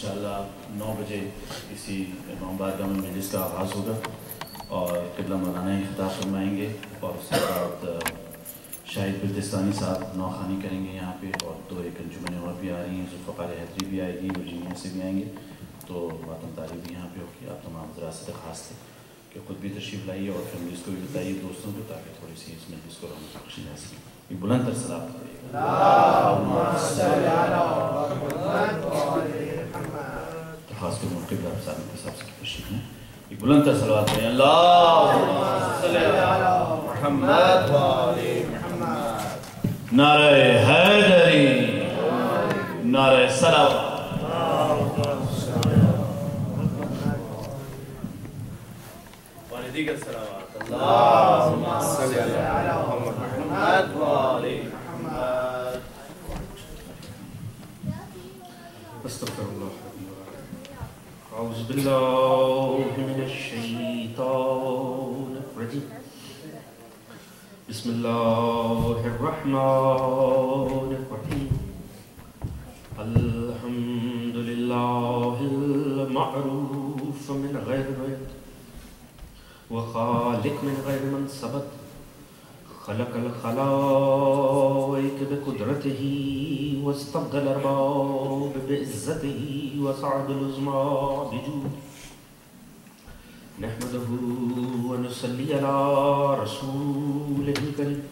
انشاءاللہ 9 بجے اسی امام بارگاہ میں مجلس کا آغاز ہوگا اور قبلہ مولانا خطاب فرمائیں گے اور اس کے بعد شاہد بلتستانی صاحب نوخوانی کریں گے یہاں پہ، اور 2 ایک انجمنیں اور بھی آ رہی ہیں، ذوالفقار حیدری بھی آئے گی، ورجینیا سے بھی آئیں گے، تو ماتم طاری بھی یہاں پہ ہوگی۔ آپ تمام حضرات سے درخواست ہے کہ خود بھی تشریف لائیے اور فیملیز کو بھی بتائیے، دوستوں کو، تاکہ تھوڑی سی اس مجلس کو رونق بخشی جا سکے۔ ایک بلند تر صلوات پڑھیے۔ درخواست کے موقع پر آپ سامنے کے سب سے تشریف ہیں، ایک بلند تر صلوات پڑھیے۔ اللہم صلی علی محمد و آل محمد۔ نعرہ حیدری، نعرہ صلوات۔ دیگر صلوات۔ اللہم صلی علی محمد و آل محمد۔ استغفر اللہ۔ اعوذ باللہ من الشیطان الرجیم۔ بسم اللہ الرحمن الرحیم۔ الحمد للہ المعروف من غیر رد وخالق من غیر من ثبت، خلق الخلائق بقدرته واستبدل الارباب بعزته وصعد العظماء بجود، نحمده ونصلي على رسوله الكريم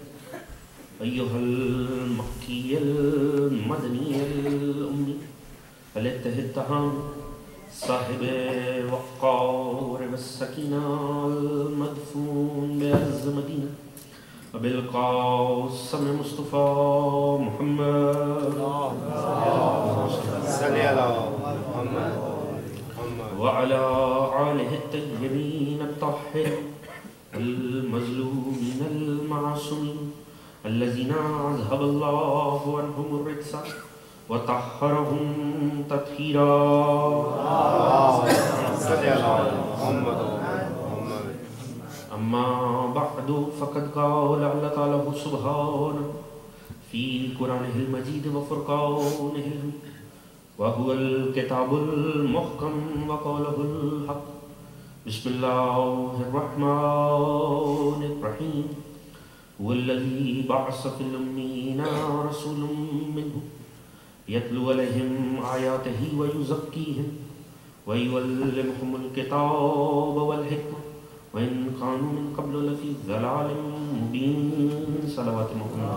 أيها المكي المدني الأمي الاتهى التهام صاحب وقار والسكينة المدفون بعز مدينة وبالقاسم مصطفى محمد صلى على محمد وعلى آله الطيبين الطاهرين المظلومين المعصومين الذين أذهب الله عنهم الرجس وطهرهم تطهيرا صلى على محمد أما بعد فقد قال الله تعالى سبحانه في قرآنه المجيد وفرقانه الحميد وهو الكتاب المحكم وقوله الحق بسم الله الرحمن الرحيم هو الذي بعث في الأميين رسولا منهم يتلو عليهم آياته ويزكيهم ويعلمهم الكتاب والحكمة وإن كانوا من قبل لفي ضلال مبين صلوات محمد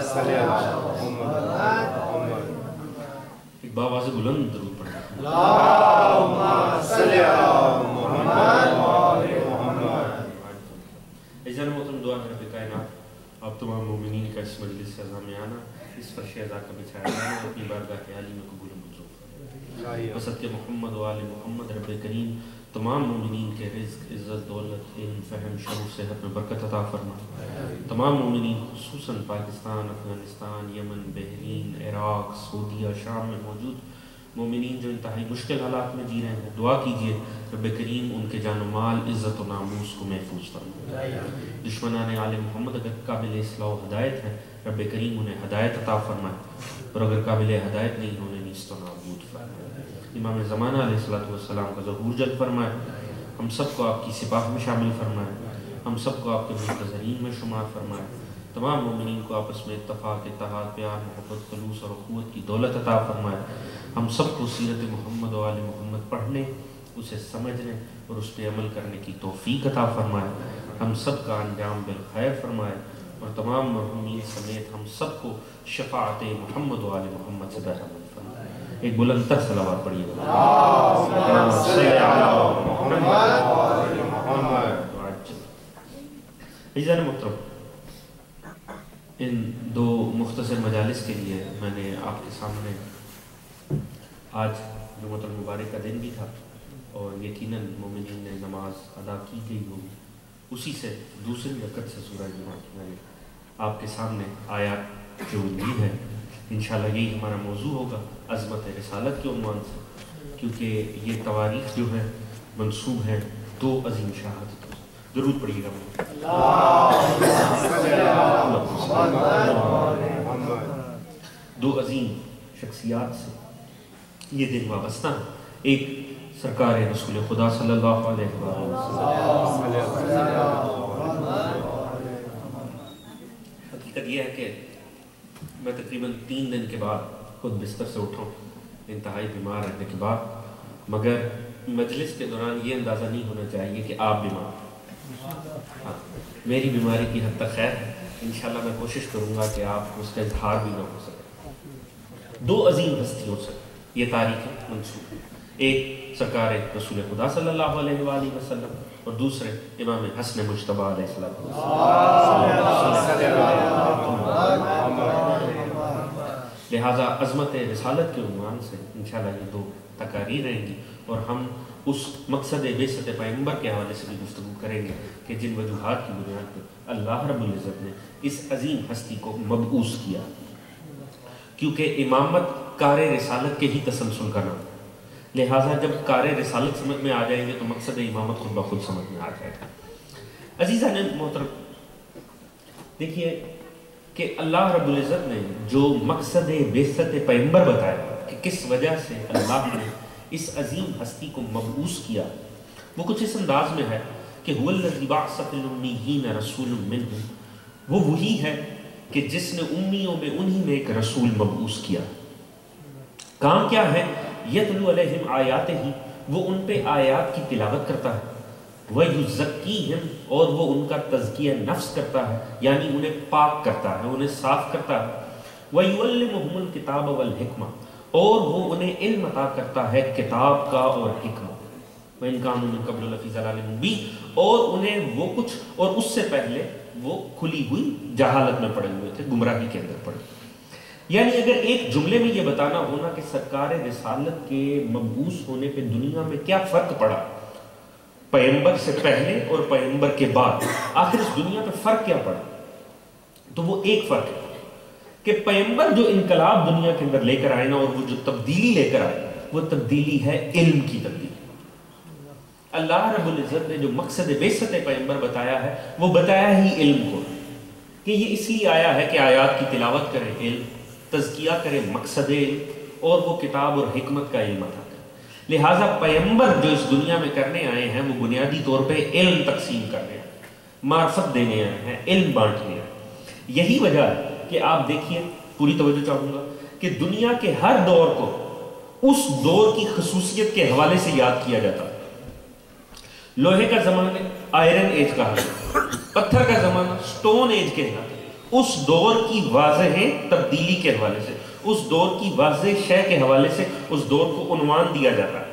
صلی اللہ محمد۔ ایک بآواز بلند درود پڑھیں۔ اللہم صلی علی محمد و آل محمد۔ اجازت محترم دعا ہے رب کائنات آپ تمام مومنین کا اس مجلس سے میں آنا، اس فرش عزا کا بچھایا جانا اپنی بارگاہ کے عالی میں قبول و منظور بصدق محمد و آل محمد۔ رب کریم تمام مومنین کے رزق، عزت، دولت، علم، فہم، شعور، صحت میں برکت عطا فرما۔ تمام مومنین خصوصاً پاکستان، افغانستان، یمن، بحرین، عراق، سعودیہ، شام میں موجود مومنین جو انتہائی مشکل حالات میں جی رہے ہیں، دعا کیجئے رب کریم ان کے جان و مال، عزت و ناموس کو محفوظ فرما۔ دشمنان آل محمد اگر قابل اصلاح و ہدایت ہے، رب کریم انہیں ہدایت عطا فرمائے، اور اگر قابل ہدایت نہیں ہونے نیست و نابود فرمائے۔ امام زمانہ علیہ السلام کا ظہور جلب فرمائے، ہم سب کو آپ کی سپاہ میں شامل فرمائے، ہم سب کو آپ کے منتظرین میں شمار فرمائے، تمام مومنین کو آپس میں اتفاق، اتحاد، پیار، محبت، خلوص اور اخوت کی دولت عطا فرمائے، ہم سب کو سیرت محمد و آل محمد پڑھنے، اسے سمجھنے اور اس پہ عمل کرنے کی توفیق عطا فرمائے، ہم سب کا انجام بالخیر فرمائے، اور تمام مرحومین سمیت ہم سب کو شفاعت محمد و آل محمد سے بہرمند فرمائے۔ ایک بلند تر صلوات پڑھیے۔ اللہم صلی علی محمد و آل محمد۔ عزیزان محترم، ان 2 مختصر مجالس کے لیے میں نے آپ کے سامنے آج جمعۃ المبارک کا دن بھی تھا اور یقیناً مومنین نے نماز ادا کی گئی ہوگی، اسی سے دوسری رکعت سے سورہ جمعہ کی میں نے آپ کے سامنے آیات جو لی ہے، انشاءاللہ یہی ہمارا موضوع ہوگا عظمت رسالت کے عنوان سے، کیونکہ یہ تواریخ جو ہے منسوب ہے 2 عظیم شہادتوں سے۔ درود پڑھیے گا۔ دو عظیم شخصیات سے یہ دن وابستہ ایک سرکار رسول خدا صلی اللہ علیہ وسلم۔ حقیقت یہ ہے کہ میں تقریباً 3 دن کے بعد خود بستر سے اٹھا ہوں، انتہائی بیمار رہنے کے بعد، مگر مجلس کے دوران یہ اندازہ نہیں ہونا چاہیے کہ آپ بیمار ہیں۔ میری بیماری کی حد تک خیر ہے، انشاءاللہ میں کوشش کروں گا کہ آپ اس کا اظہار بھی نہ ہو سکے۔ 2 عظیم ہستیوں سے یہ تاریخ منسوب، ایک سرکار رسول خدا صلی اللہ علیہ وآلہ وسلم اور دوسرے امام حسن مجتبیٰ علیہ السلام۔ لہٰذا عظمت رسالت کے عنوان سے انشاءاللہ یہ 2 تقاریر رہیں گی، اور ہم اس مقصد بعثت پیغمبر کے حوالے سے بھی گفتگو کریں گے کہ جن وجوہات کی بنیاد پر اللہ رب العزت نے اس عظیم ہستی کو مبعوث کیا، کیونکہ امامت کار رسالت کے ہی تسلسل کا نام، لہٰذا جب کار رسالت سمجھ میں آ جائیں گے تو مقصد امامت خود بخود سمجھ میں آ جائے گا۔ عزیزان محترم، دیکھیے کہ اللہ رب العزت نے جو مقصد بعثت پیغمبر بتایا کہ کس وجہ سے اللہ نے اس عظیم ہستی کو مبعوث کیا، وہ کچھ اس انداز میں ہے کہ هو الذی بعث فی الامیین رسول منہم، وہ وہی ہے کہ جس نے امیوں میں انہی میں ایک رسول مبعوث کیا۔ کام کیا ہے؟ یتلو علیہم آیاتہ، وہ ان پہ آیات کی تلاوت کرتا ہے، وَيُزَكِّيهِمْ، اور وہ ان کا تزکیہ نفس کرتا ہے، یعنی انہیں پاک کرتا ہے، انہیں صاف کرتا ہے، وَيُعَلِّمُهُمُ الْكِتَابَ وَالْحِكْمَةَ، اور وہ انہیں علم عطا کرتا ہے کتاب کا اور حکمت، وَإِنْ كَانُوا مِنْ قَبْلُ لَفِي ضَلَالٍ مُبِينٍ، اور انہیں وہ کچھ اور اس سے پہلے وہ کھلی ہوئی جہالت میں پڑے ہوئے تھے، گمراہی کے اندر پڑے۔ یعنی اگر ایک جملے میں یہ بتانا ہونا کہ سرکار رسالت کے مبعوث ہونے پہ دنیا میں کیا فرق پڑا پیغمبر سے پہلے اور پیغمبر کے بعد، آخر اس دنیا پہ فرق کیا پڑا، تو وہ ایک فرق ہے کہ پیغمبر جو انقلاب دنیا کے اندر لے کر آئے نا، اور وہ جو تبدیلی لے کر آئے، وہ تبدیلی ہے علم کی تبدیلی۔ اللہ رب العزت نے جو مقصد بعثت پیغمبر بتایا ہے، وہ بتایا ہی علم کو، کہ یہ اس لیے آیا ہے کہ آیات کی تلاوت کرے، علم تزکیہ کرے، مقصد علم، اور وہ کتاب اور حکمت کا علم عطا کرے۔ لہٰذا پیغمبر جو اس دنیا میں کرنے آئے ہیں، وہ بنیادی طور پہ علم تقسیم کرنے ہیں، معرفت دینے آئے ہیں، علم بانٹنے ہیں۔ یہی وجہ ہے کہ آپ دیکھیے، پوری توجہ چاہوں گا کہ دنیا کے ہر دور کو اس دور کی خصوصیت کے حوالے سے یاد کیا جاتا ہے۔ لوہے کا زمانہ آئرن ایج کہا جاتا ہے، پتھر کا زمانہ سٹون ایج کہلاتا ہے۔ اس دور کی واضح تبدیلی کے حوالے سے، اس دور کی واضح شے کے حوالے سے اس دور کو عنوان دیا جاتا ہے۔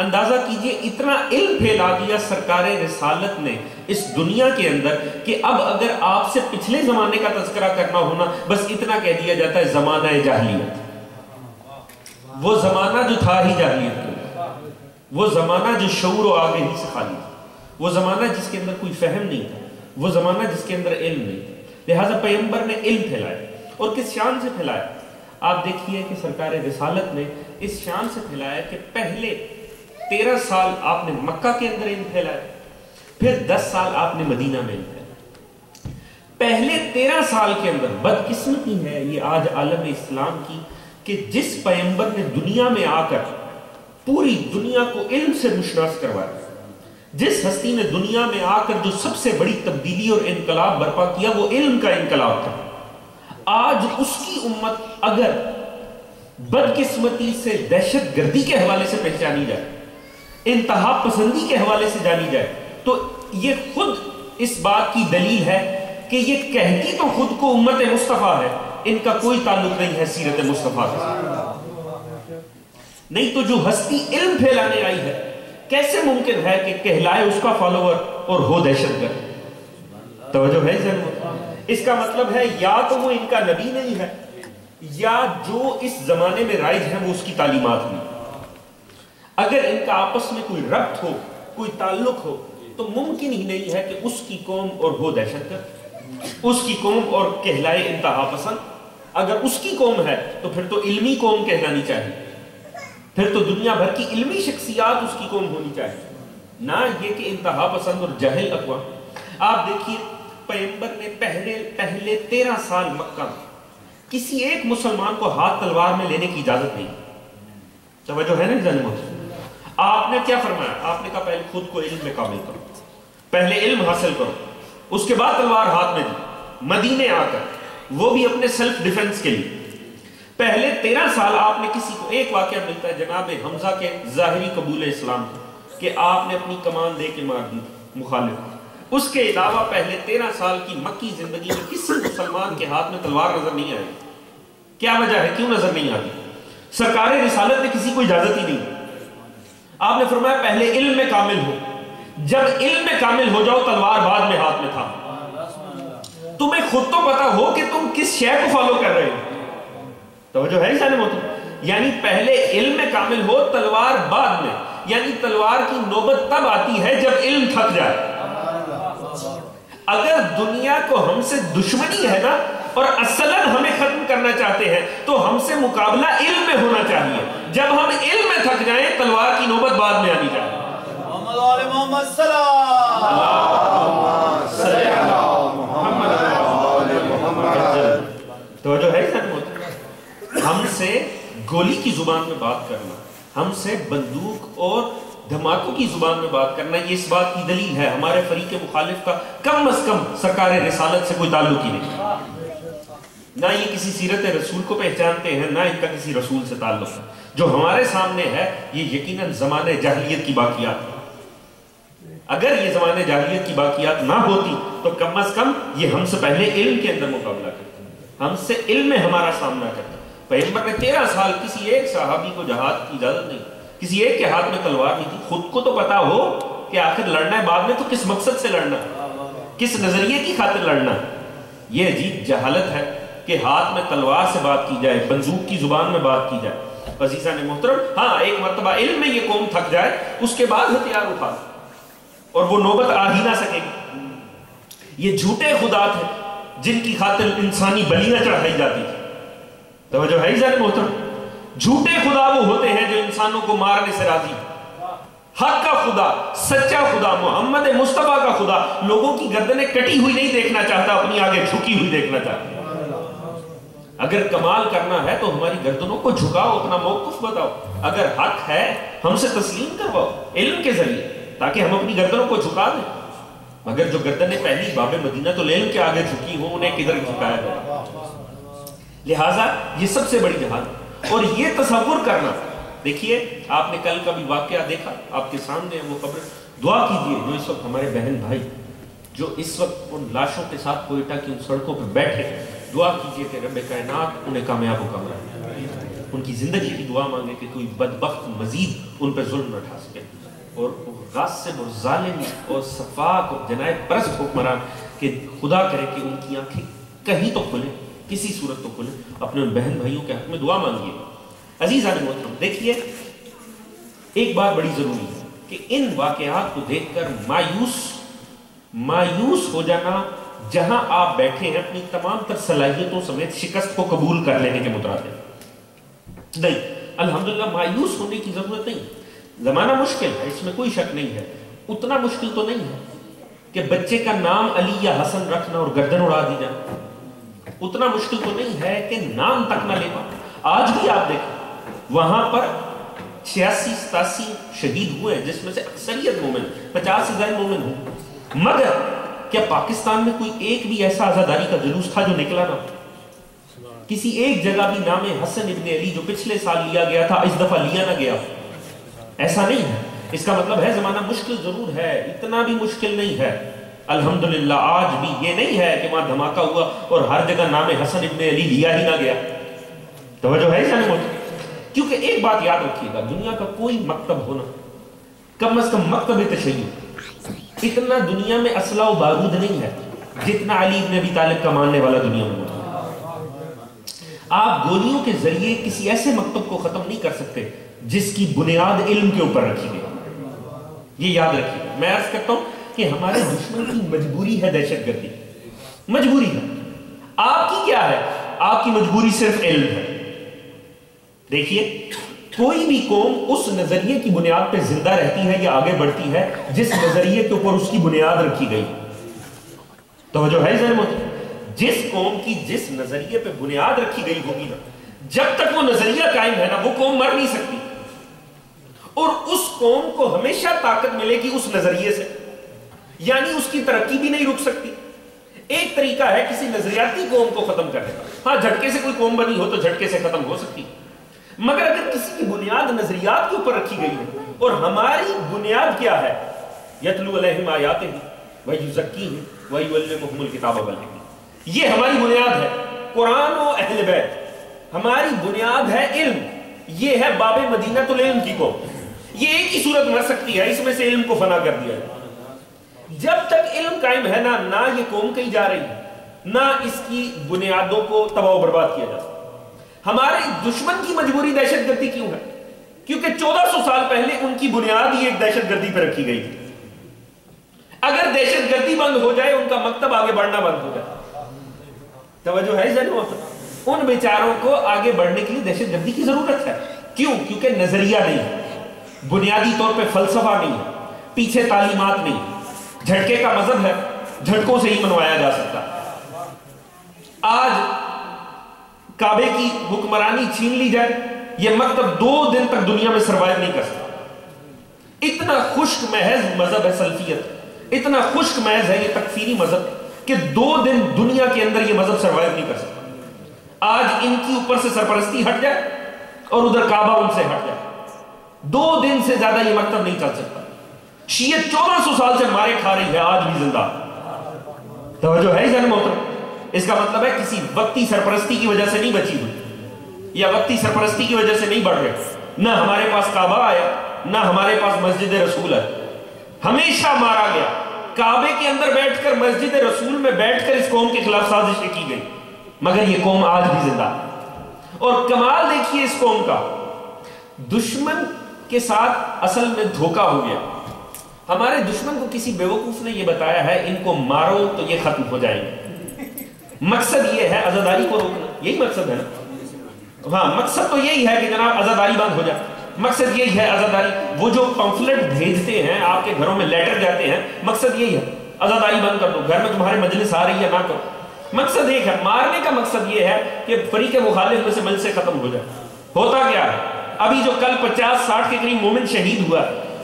اندازہ کیجئے اتنا علم پھیلا دیا سرکار رسالت نے اس دنیا کے اندر کہ اب اگر آپ سے پچھلے زمانے کا تذکرہ کرنا ہونا، بس اتنا کہہ دیا جاتا ہے زمانہ جاہلیت۔ وہ زمانہ جو تھا ہی جاہلیت کے، وہ زمانہ جو شعور و آگہی سے خالی تھا، وہ زمانہ جس کے اندر کوئی فہم نہیں تھا، وہ زمانہ جس کے اندر علم نہیں تھا۔ لہٰذا پیغمبر نے علم پھیلایا، اور کس شان سے پھیلایا؟ آپ دیکھیے کہ سرکار رسالت نے اس شان سے پھیلایا کہ پہلے 13 سال آپ نے مکہ کے اندر علم پھیلایا، پھر 10 سال آپ نے مدینہ میں علم پھیلایا۔ پہلے 13 سال کے اندر بدقسمتی ہے یہ آج عالم اسلام کی کہ جس پیغمبر نے دنیا میں آ کر پوری دنیا کو علم سے مشناس کروایا، جس ہستی نے دنیا میں آ کر جو سب سے بڑی تبدیلی اور انقلاب برپا کیا، وہ علم کا انقلاب تھا۔ آج اس کی امت اگر بدقسمتی سے دہشت گردی کے حوالے سے پہچانی جائے، انتہا پسندی کے حوالے سے جانی جائے، تو یہ خود اس بات کی دلیل ہے کہ یہ کہتی تو خود کو امت مصطفیٰ ہے، ان کا کوئی تعلق نہیں ہے سیرت مصطفیٰ سے۔ نہیں تو جو ہستی علم پھیلانے آئی ہے، کیسے ممکن ہے کہ کہلائے اس کا فالوور اور ہو دہشت گرد؟ توجہ ہے ضرور؟ اس کا مطلب ہے یا تو وہ ان کا نبی نہیں ہے، یا جو اس زمانے میں رائج ہیں وہ اس کی تعلیمات نہیں۔ اگر ان کا آپس میں کوئی ربط ہو، کوئی تعلق ہو، تو ممکن ہی نہیں ہے کہ اس کی قوم اور ہو دہشت گرد، اس کی قوم اور کہلائے انتہا پسند۔ اگر اس کی قوم ہے تو پھر تو علمی قوم کہلانی چاہیے، پھر تو دنیا بھر کی علمی شخصیات اس کی قوم ہونی چاہیے، نہ یہ کہ انتہا پسند اور جاہل اقوام۔ آپ دیکھیے پیغمبر نے پہلے 13 سال مکہ میں کسی ایک مسلمان کو ہاتھ تلوار میں لینے کی اجازت نہیں، توجہ ہے نا جانب؟ آپ نے کیا فرمایا؟ آپ نے کہا پہلے خود کو علم میں کامل کرو، پہلے علم حاصل کرو، اس کے بعد تلوار ہاتھ میں دی، مدینے آ کر وہ بھی اپنے سیلف ڈیفنس کے لیے۔ پہلے 13 سال آپ نے کسی کو، ایک واقعہ ملتا ہے جناب حمزہ کے ظاہری قبول اسلام کہ آپ نے اپنی کمان دے کے مار دی مخالف، اس کے علاوہ پہلے 13 سال کی مکی زندگی میں کسی مسلمان کے ہاتھ میں تلوار نظر نہیں آئی۔ کیا وجہ ہے کیوں نظر نہیں آتی؟ سرکار رسالت نے کسی کو اجازت ہی نہیں۔ آپ نے فرمایا پہلے علم میں کامل ہو، جب علم میں کامل ہو جاؤ تلوار بعد میں ہاتھ میں تھا۔ تمہیں خود تو پتا ہو کہ تم کس شے کو فالو کر رہے ہو، توجہ ہے سارے محترم؟ یعنی پہلے علم میں کامل ہو، تلوار بعد میں، یعنی تلوار کی نوبت تب آتی ہے جب علم تھک جائے۔ اگر دنیا کو ہم سے دشمنی ہے نا اور اصلاً ہمیں ختم کرنا چاہتے ہیں تو ہم سے مقابلہ علم میں ہونا چاہیے۔ جب ہم علم میں تھک جائیں تلوار کی نوبت بعد میں آنی چاہیے۔ محمد آل محمد سلام، اللہم صلی علی محمد آل محمد۔ توجہ ہے ساتھ؟ ہم سے گولی کی زبان میں بات کرنا، ہم سے بندوق اور دھماکوں کی زبان میں بات کرنا، یہ اس بات کی دلیل ہے ہمارے فریق مخالف کا کم از کم سرکار رسالت سے کوئی تعلق ہی نہیں، نہ یہ کسی سیرت رسول کو پہچانتے ہیں، نہ ان کا کسی رسول سے تعلق ہے۔ جو ہمارے سامنے ہے یہ یقیناً زمانے جاہلیت کی باقیات ہے۔ اگر یہ زمانے جاہلیت کی باقیات نہ ہوتی تو کم از کم یہ ہم سے پہلے علم کے اندر مقابلہ کرتے، ہم سے علم میں ہمارا سامنا کرتے۔ پیغمبر نے 13 سال کسی ایک صحابی کو جہاد کی اجازت نہیں، کسی ایک کے ہاتھ میں تلوار نہیں تھی۔ خود کو تو پتا ہو کہ آخر لڑنا ہے بعد میں تو کس مقصد سے لڑنا ہے، کس نظریے کی خاطر لڑنا ہے۔ یہ عجیب جہالت ہے کہ ہاتھ میں تلوار سے بات کی جائے، بندوق کی زبان میں بات کی جائے۔ عزیزان محترم، ہاں ایک مرتبہ علم میں یہ قوم تھک جائے اس کے بعد ہتھیار اٹھا اور وہ نوبت آ ہی نہ سکے گی۔ یہ جھوٹے خدا تھے جن کی خاطر انسانی بلیاں چڑھائی جاتی تھی۔ توجہ ہے عزیزان محترم؟ جھوٹے خدا وہ ہوتے ہیں جو انسانوں کو مارنے سے راضی ہیں۔ حق کا خدا، سچا خدا، محمد مصطفیٰ کا خدا لوگوں کی گردنیں کٹی ہوئی نہیں دیکھنا چاہتا، اپنی آگے جھکی ہوئی دیکھنا چاہتا۔ اگر کمال کرنا ہے تو ہماری گردنوں کو جھکاؤ، اپنا موقف بتاؤ، اگر حق ہے ہم سے تسلیم کرواؤ علم کے ذریعے تاکہ ہم اپنی گردنوں کو جھکا دیں۔ مگر جو گردنیں پہلی باب مدینہ تو علم کے آگے جھکی ہوں انہیں کدھر جھکایا جائے؟ لہٰذا یہ سب سے بڑی جہاد اور یہ تصور کرنا۔ دیکھیے آپ نے کل کا بھی واقعہ دیکھا، آپ کے سامنے وہ قبر، دعا کیجئے جو اس وقت ہمارے بہن بھائی جو اس وقت ان لاشوں کے ساتھ کوئٹہ کی ان سڑکوں پر بیٹھے، دعا کیجئے کہ رب کائنات انہیں کامیاب و کامران، ان کی زندگی کی دعا مانگے کہ کوئی بدبخت مزید ان پر ظلم نہ اٹھا سکے، اور غاصب اور ظالم اور صفاق اور جنایت پرست حکمران کہ خدا کرے کہ ان کی آنکھیں کہیں تو کھلیں، کسی صورت تو کھلیں۔ اپنے ان بہن بھائیوں کے حق میں دعا مانگیے۔ عزیزان محترم، دیکھیے ایک بات بڑی ضروری ہے کہ ان واقعات کو دیکھ کر مایوس ہو جانا جہاں آپ بیٹھے ہیں اپنی تمام تر صلاحیتوں سمیت شکست کو قبول کر لینے کے مترادف نہیں۔ الحمدللہ مایوس ہونے کی ضرورت نہیں۔ زمانہ مشکل ہے، اس میں کوئی شک نہیں ہے، اتنا مشکل تو نہیں ہے کہ بچے کا نام علی یا حسن رکھنا اور گردن اڑا دی جائے، اتنا مشکل تو نہیں ہے کہ نام تک نہ لے پائے۔ آج بھی آپ دیکھیں وہاں پر 86-87 شہید ہوئے ہیں جس میں سے اکثریت مومن، 50 سے زائد مومن ہوں، مگر کیا پاکستان میں کوئی ایک بھی ایسا عزاداری کا جلوس تھا جو نکلا نہ؟ کسی ایک جگہ بھی نام حسن ابن علی جو پچھلے سال لیا گیا تھا اس دفعہ لیا نہ گیا؟ ایسا نہیں ہے۔ اس کا مطلب ہے زمانہ مشکل ضرور ہے، اتنا بھی مشکل نہیں ہے۔ الحمدللہ آج بھی یہ نہیں ہے کہ وہاں دھماکہ ہوا اور ہر جگہ نام حسن ابن علی لیا ہی نہ گیا۔ توجہ ہے جانے موت؟ کیونکہ ایک بات یاد رکھیے گا، دنیا کا کوئی مکتب ہونا، کم از کم مکتب تشیع، اتنا دنیا میں اسلحہ و بارود نہیں ہے جتنا علی ابن ابی طالب کا ماننے والا دنیا میں ہوتا ہے۔ آپ گولیوں کے ذریعے کسی ایسے مکتب کو ختم نہیں کر سکتے جس کی بنیاد علم کے اوپر رکھی گئی، یہ یاد رکھیے گا۔ میں عرض کرتا ہوں کہ ہمارے دشمن کی مجبوری ہے دہشت گردی، مجبوری ہے۔ آپ کی کیا ہے؟ آپ کی مجبوری صرف علم ہے۔ دیکھیے کوئی بھی قوم اس نظریے کی بنیاد پہ زندہ رہتی ہے یا آگے بڑھتی ہے جس نظریے کے اوپر اس کی بنیاد رکھی گئی۔ توجہ ہے ذہن میں؟ جس قوم کی جس نظریے پہ بنیاد رکھی گئی ہوگی نا، جب تک وہ نظریہ قائم ہے نا وہ قوم مر نہیں سکتی۔ اور اس قوم کو ہمیشہ طاقت ملے گی اس نظریے سے، یعنی اس کی ترقی بھی نہیں رک سکتی۔ ایک طریقہ ہے کسی نظریاتی قوم کو ختم کرنے کا، ہاں جھٹکے سے کوئی قوم بنی ہو تو جھٹکے سے ختم ہو سکتی، مگر اگر کسی کی بنیاد نظریات کے اوپر رکھی گئی ہے، اور ہماری بنیاد کیا ہے؟ یتلو علیہم آیاتہ ویزکیہم ویعلمہم الکتاب والحکمہ، یہ ہماری بنیاد ہے، قرآن و اہل بیت ہماری بنیاد ہے۔ علم، یہ ہے باب مدینۃ العلم کی قوم، یہ ایک ہی صورت مر سکتی ہے، اس میں سے علم کو فنا کر دیا ہے۔ جب تک علم قائم ہے نہ یہ قوم کہیں جا رہی ہے، نہ اس کی بنیادوں کو تباہ و برباد کیا جا سکتا۔ ہمارے دشمن کی مجبوری دہشت گردی کیوں ہے؟ کیونکہ 1400 سال پہلے ان کی بنیاد ہی ایک دہشت گردی پہ رکھی گئی تھی۔ اگر دہشت گردی بند ہو جائے، ان کا مکتب آگے بڑھنا بند ہو جائے۔ توجہ ہے ذہن میں؟ ان بیچاروں کو آگے بڑھنے کے لیے دہشت گردی کی ضرورت ہے۔ کیوں؟ کیونکہ نظریہ نہیں ہے، بنیادی طور پہ فلسفہ نہیں ہے، پیچھے تعلیمات نہیں ہے، جھٹکے کا مذہب ہے، جھٹکوں سے ہی منوایا جا سکتا۔ آج کعبے کی حکمرانی چھین لی جائے، یہ مکتب 2 دن تک دنیا میں سروائیو نہیں کر سکتا۔ اتنا خشک محض مذہب ہے سلفیت، اتنا خشک محض ہے یہ تکفیری مذہب کہ 2 دن دنیا کے اندر یہ مذہب سروائیو نہیں کر سکتا۔ آج ان کی اوپر سے سرپرستی ہٹ جائے اور ادھر کعبہ ان سے ہٹ جائے، 2 دن سے زیادہ یہ مکتب نہیں چل سکتا۔ شیعت 1400 سال سے مارے کھا رہی ہے، آج بھی زندہ۔ توجہ ہے ذہن محترم؟ اس کا مطلب ہے کسی وقتی سرپرستی کی وجہ سے نہیں بچی ہوئی، یا وقتی سرپرستی کی وجہ سے نہیں بڑھ رہے۔ نہ ہمارے پاس کعبہ آیا، نہ ہمارے پاس مسجد رسول ہے، ہمیشہ مارا گیا۔ کعبے کے اندر بیٹھ کر، مسجد رسول میں بیٹھ کر اس قوم کے خلاف سازشیں کی گئی، مگر یہ قوم آج بھی زندہ۔ اور کمال دیکھیے اس قوم کا، دشمن کے ساتھ اصل میں دھوکہ ہو گیا۔ ہمارے دشمن کو کسی بیوقوف نے یہ بتایا ہے ان کو مارو تو یہ ختم ہو جائیں گے۔ مقصد یہ ہے عزاداری کو روکنا، یہی مقصد ہے نا؟ ہاں، مقصد تو یہی ہے کہ جناب عزاداری بند ہو جائے، مقصد یہی ہے عزاداری۔ وہ جو پمفلٹ بھیجتے ہیں آپ کے گھروں میں، لیٹر جاتے ہیں، مقصد یہی ہے عزاداری بند کر دو، گھر میں تمہارے مجلس آ رہی ہے نہ کرو۔ مقصد ایک ہے، مارنے کا مقصد یہ ہے کہ فریق مخالف میں سے مجلس ختم ہو جائے۔ ہوتا کیا ہے؟ ابھی جو کل 50-60 کے قریب مومن شہید ہوا،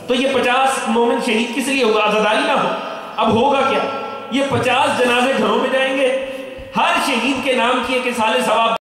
تو یہ 50 مومن شہید کس لیے ہوا؟ عزاداری نہ ہو۔ اب ہوگا کیا؟ یہ 50 جنازے گھروں میں جائیں گے، ہر شہید کے نام کی ایک سال ثواب